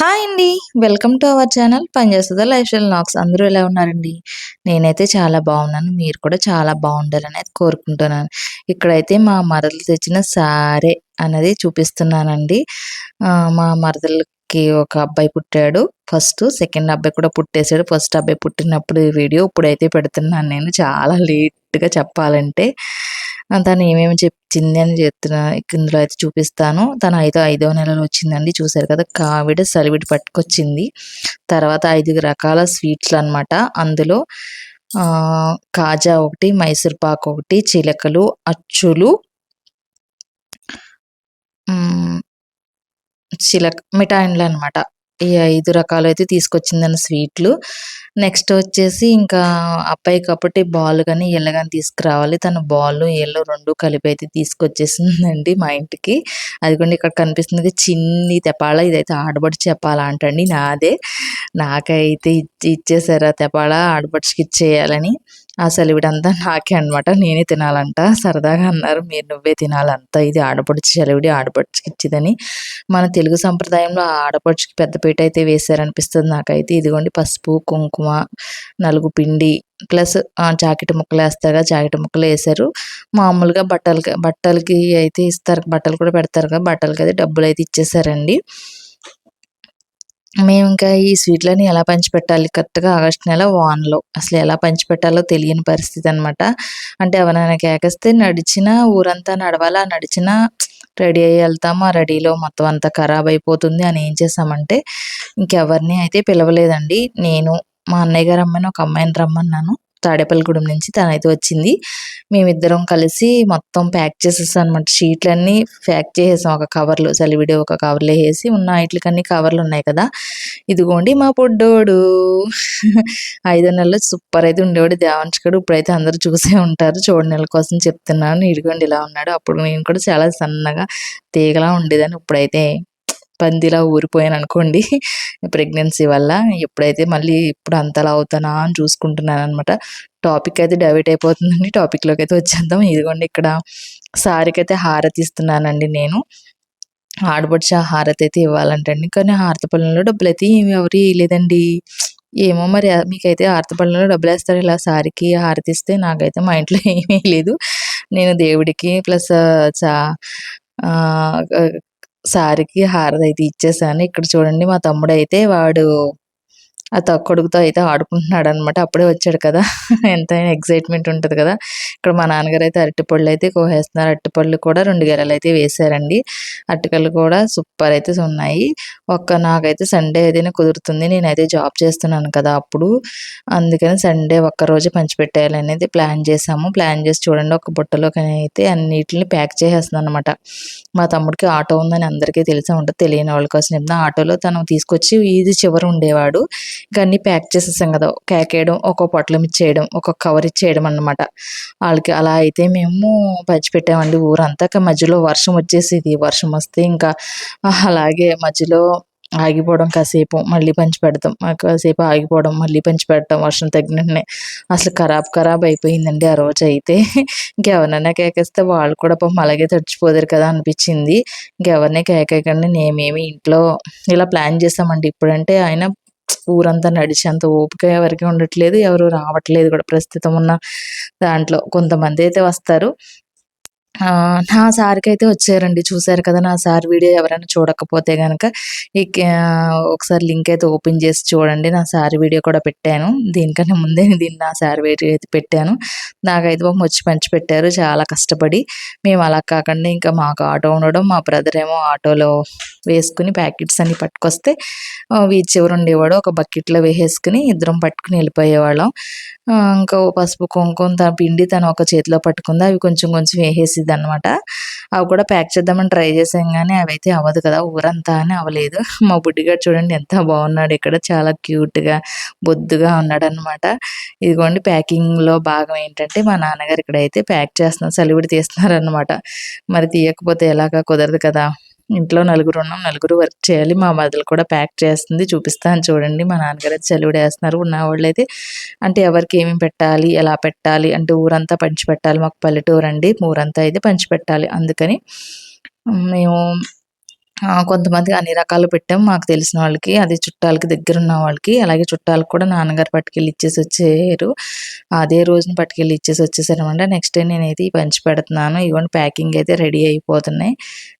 Hi అండి. Welcome to our channel పనిచేస్తదా life style vlogs. అందరూ ఎలా ఉన్నారండి? నేనైతే చాలా బాగున్నాను. మీరు కూడా చాలా బాగుండాలని అయితే కోరుకుంటున్నాను. ఇక్కడైతే మా మరదలు తెచ్చిన సారే అనేది చూపిస్తున్నానండి. మా మరదలకి ఒక అబ్బాయి పుట్టాడు. ఫస్ట్, సెకండ్ అబ్బాయి కూడా పుట్టేసాడు. ఫస్ట్ అబ్బాయి పుట్టినప్పుడు వీడియో ఇప్పుడైతే పెడుతున్నాను నేను. చాలా లేట్‌గా చెప్పాలంటే. తను ఏమేమి చెప్పింది అని చెప్తున్నా ఇందులో అయితే చూపిస్తాను. తను ఐదో నెలలో వచ్చిందండి. చూసారు కదా! కావిడి, సలివిడి పట్టుకొచ్చింది. తర్వాత 5 రకాల స్వీట్లనమాట. అందులో కాజా ఒకటి, మైసూర్ పాక్ ఒకటి, చిలకలు, అచ్చులు, హ్మ్. మిఠాయిలనమాట. ఈ 5 రకాలైతే తీసుకొచ్చిందండి స్వీట్లు. నెక్స్ట్ వచ్చేసి ఇంకా అబ్బాయికి కాబట్టి బాల్ గాని, ఈళ్ళ గాని తీసుకురావాలి. తను బాలు, ఈళ్ళు 2 కలిపి అయితే తీసుకొచ్చేసిందండి మా ఇంటికి. అదిగోండి ఇక్కడ కనిపిస్తుంది చిన్ని తెపాల. ఇదైతే ఆడపడుచు తెపాల అంటండి. నాదే. నాకైతే ఇచ్చేసారు ఆ తెపాల ఆడపడుచుకి ఇచ్చేయాలని. ఆ సెలవిడంతా నాకే అనమాట. నేనే తినాలంట. సరదాగా అన్నారు. నువ్వే తినాలంతా ఇది ఆడపడుచు సెలవిడి ఆడపడుచుకి ఇచ్చిదని. మన తెలుగు సంప్రదాయంలో ఆ ఆడపడుచుకి పెద్దపీట అయితే వేశారనిపిస్తుంది నాకైతే. ఇదిగోండి పసుపు, కుంకుమ, నలుగు పిండి ప్లస్ జాకెట్ ముక్కలేస్తారు కదా! జాకెట్ ముక్కలేశారు. మామూలుగా బట్టలకి అయితే ఇస్తారు. బట్టలు కూడా పెడతారు కదా! బట్టలకైతే డబ్బులైతే ఇచ్చేసారండి. మేమింకా ఈ స్వీట్‌లని ఎలా పంచిపెట్టాలి కరెక్ట్‌గా ఆగస్టు నెల వానలో. అసలు ఎలా పంచిపెట్టాలో తెలియని పరిస్థితి అనమాట. అంటే ఎవరైనా కేకేస్తే నడిచినా ఊరంతా నడవాలా, నడిచినా రెడీ అయ్యి ఎళ్తాము. ఆ రెడీలో మొత్తం అంతా ఖరాబ్ అయిపోతుంది అని ఏం చేశామంటే, ఇంకెవరిని అయితే పిలవలేదండి. నేను, మా అన్నయ్య గారి అమ్మాయిని, ఒక అమ్మాయిని రమ్మన్నాను. తాడేపల్లిగూడెం నుంచి తనైతే వచ్చింది. మేమిద్దరం కలిసి మొత్తం ప్యాక్ చేసేసానమాట. షీట్లన్నీ ప్యాక్ చేసేసాం ఒక కవర్‌లో. సలివిడి ఒక కవర్‌లో ఏసి ఉన్న ఈట్లికన్నీ కవర్లున్నాయి కదా! ఇదిగోండి మా బుడ్డోడు. 5 నెలలు సూపర్ అయితే ఉండేవాడు దేవాంష్‌గాడు. ఇప్పుడైతే అందరూ చూసే ఉంటారు. చూడనోళ్ళ కోసం చెప్తున్నాను. ఇదిగోండి ఇలా ఉన్నాడు. అప్పుడు నేను కూడా చాలా సన్నగా తీగలా ఉండేదాన్ని. ఇప్పుడైతే పందిలా ఊరిపోయాననుకోండి ప్రెగ్నెన్సీ వల్ల. ఎప్పుడైతే మళ్ళీ ఇప్పుడు అంతలా అవుతానా అని చూసుకుంటున్నాననమాట. టాపిక్ అయితే డైవర్ట్ అయిపోతుందండి. టాపిక్‌లోకైతే వచ్చేద్దాం. ఇదిగోండి ఇక్కడ సారీకైతే హారతి ఇస్తున్నానండి నేను. ఆడపడుచు హారతయితే ఇవ్వాలంటండి. కానీ హారతి పళ్ళెంలో డబ్బులైతే ఎవరు ఇయలేదండి. ఏమో మరి మీకైతే హారతి పళ్ళెంలో డబ్బులేస్తారా ఇలా సారీకి హారతిస్తే? నాకైతే మా ఇంట్లో ఏమీ ఎయలేదు. నేను దేవుడికి ప్లస్ చా ఆహ్, సారీకి హారతయితే ఇచ్చేసాను. ఇక్కడ చూడండి మా తమ్ముడైతే వాడు ఆ కొడుకుతో అయితే ఆడుకుంటున్నాడనమాట. అప్పుడే వచ్చాడు కదా! ఎంతైనా ఎక్సైట్‌మెంట్ ఉంటది కదా! ఇక్కడ మా నాన్నగారైతే అరటిపళ్ళైతే కోసేస్తున్నారు. అరటిపళ్ళు కూడా 2 గెలలైతే వేశారండి. అరటికలు కూడా సూపర్ అయితే ఉన్నాయి. నాకైతే సండే ఏదైనా కుదురుతుంది. నేనైతే జాబ్ చేస్తున్నాను కదా! అప్పుడు. అందుకని సండే ఒక్కరోజే పంచిపెట్టేయాలనేది ప్లాన్ చేశాము. ప్లాన్ చేసి చూడండి ఒక బుట్టలోకనైతే అన్నిటిని ప్యాక్ చేసేస్తున్నాననమాట. మా తమ్ముడికి ఆటో ఉందని అందరికీ తెలిసే ఉంటది. తెలియని వాళ్ళ కోసం చెప్తున్నా. ఆటోలో తను తీసుకొచ్చి వీధి చివర ఉండేవాడు. ఇంక అన్నీ ప్యాక్ చేసేసాం కదా! కేకేయడం, ఒక్కో పొట్లం ఇచ్చేయడం, ఒక్కొక్క కవర్ ఇచ్చేయడం అన్నమాట. ఆళ్ళకి అలా అయితే మేము పంచిపెట్టామండి ఊరంతా. మధ్యలో వర్షం వచ్చేసేది. వర్షం వస్తే ఇంకా అలాగే మధ్యలో ఆగిపోవడం కాసేపు, మళ్ళీ పంచిపెడతాం. కాసేపు ఆగిపోవడం, మళ్ళీ పంచిపెట్టడం వర్షం తగ్గిన వెంటనే. అసలు ఖరాబ్ అయిపోయిందండి ఆ రోజైతే. ఇంకెవరినైనా కేకేస్తే వాళ్ళు కూడా పాపం అలాగే తడిచిపోదురు కదా అనిపిచ్చింది. ఇంకెవరిని కేకేయకండి. మేమేమి ఇంట్లో ఇలా ప్లాన్ చేసామండి. ఇప్పుడంటే అయినా ఊరంతా నడిచేంత ఓపిక ఎవరికీ ఉండట్లేదు. ఎవరు రావట్లేదు కూడా ప్రస్తుతం ఉన్న దాంట్లో. కొంతమందైతే వస్తారు. నా సార్‌కైతే వచ్చారండి. చూసారు కదా! నా సార్ వీడియో ఎవరైనా చూడకపోతే గనక ఒకసారి లింక్ అయితే ఓపెన్ చేసి చూడండి. నా సార్ వీడియో కూడా పెట్టాను. దీనికన్నా ముందే నా సార్ వీడియో అయితే పెట్టాను. నాకైతే పాపం వచ్చి పంచిపెట్టారు చాలా కష్టపడి. మేము అలా కాకుండా ఇంకా మాకు ఆటో ఉండడం, మా బ్రదర్ ఏమో ఆటోలో వేసుకొని ప్యాకెట్స్ అన్నీ పట్టుకొస్తే వీధి చివర ఉండేవాడు. ఒక బకెట్‌లో వేసేసుకొని ఇద్దరం పట్టుకొని వెళ్ళిపోయేవాళ్ళం. ఇంకా పసుపు, కుంకుమ, పిండి తను ఒక చేతిలో పట్టుకుంది. అవి కొంచెం కొంచెం వేసేసిద్దనమాట. అవి కూడా ప్యాక్ చేద్దామని ట్రై చేసాం గానీ అవైతే అవ్వదు కదా! ఊరంతా అని అవ్వలేదు. మా బుడ్డిగాడు చూడండి ఎంత బాగున్నాడో ఇక్కడ. చాలా క్యూట్‌గా, బొద్దుగా ఉన్నాడనమాట. ఇదిగోండి ప్యాకింగ్‌లో భాగం ఏంటంటే మా నాన్నగారు ఇక్కడైతే ప్యాక్ చేస్తున్నారు. సలివిడి తీస్తున్నారనమాట. మరి తీయకపోతే ఎలాగా కుదరదు కదా! ఇంట్లో నలుగురున్నాం. నలుగురు వర్క్ చేయాలి. మా మరదలు కూడా ప్యాక్ చేస్తుంది. చూపిస్తాను చూడండి. మా నాన్నగారైతే చలివిడేస్తున్నారు. ఉన్నవాళ్ళైతే అంటే ఎవరికి ఏమేమి పెట్టాలి, ఎలా పెట్టాలి అంటే ఊరంతా పంచిపెట్టాలి. మాకు పల్లెటూరండి. ఊరంతా అయితే పంచిపెట్టాలి. అందుకని మేము కొంతమందికి అన్ని రకాలు పెట్టాం. మాకు తెలిసిన వాళ్ళకి, అది చుట్టాలకి దగ్గరున్న వాళ్ళకి. అలాగే చుట్టాలకు కూడా నాన్నగారు పట్టుకెళ్ళి ఇచ్చేసొచ్చారు. అదే రోజున పట్టుకెళ్ళి ఇచ్చేసొచ్చేసారనమాట. నెక్స్ట్ డే నేనైతే పంచిపెడుతున్నాను. ఇగోండి ప్యాకింగ్ అయితే రెడీ అయిపోతున్నాయి.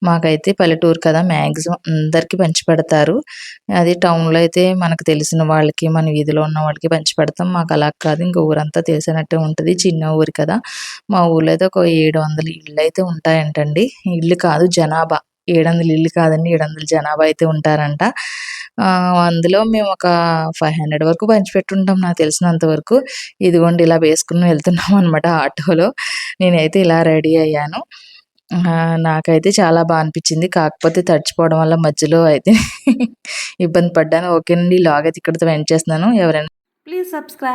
మాకైతే పల్లెటూరు కదా! మాక్సిమం అందరికీ పంచిపెడతారు. అది టౌన్‌లో అయితే మనకు తెలిసిన వాళ్ళకి, మన వీధిలో ఉన్న వాళ్ళకి పంచిపెడతాం. మాకు అలా కాదు. ఇంక ఊరంతా తెలిసినట్టే ఉంటది. చిన్న ఊరు కదా! మా ఊర్లో అయితే ఒక 700 ఇళ్ళైతే ఉంటాయంటండి. ఇల్లు కాదు జనాభా. 700 ఇల్లు కాదండి. 700 జనాభా అయితే ఉంటారంట. అందులో మేము ఒక 500 వరకు పంచిపెట్టుంటాం నాకు తెలిసినంత వరకు. ఇదిగోండి ఇలా వేసుకొని వెళ్తున్నామనమాట ఆటోలో. నేనైతే ఇలా రెడీ అయ్యాను. నాకైతే చాలా అనిపిచ్చింది. కాకపోతే తడిచిపోవడం వల్ల మధ్యలో అయితే ఇబ్బంది పడ్డాను. ఓకేనండి. ఈ వ్లాగ్ అయితే ఇక్కడితో ఎండ్ చేస్తున్నాను. ఎవరైనా Please subscribe.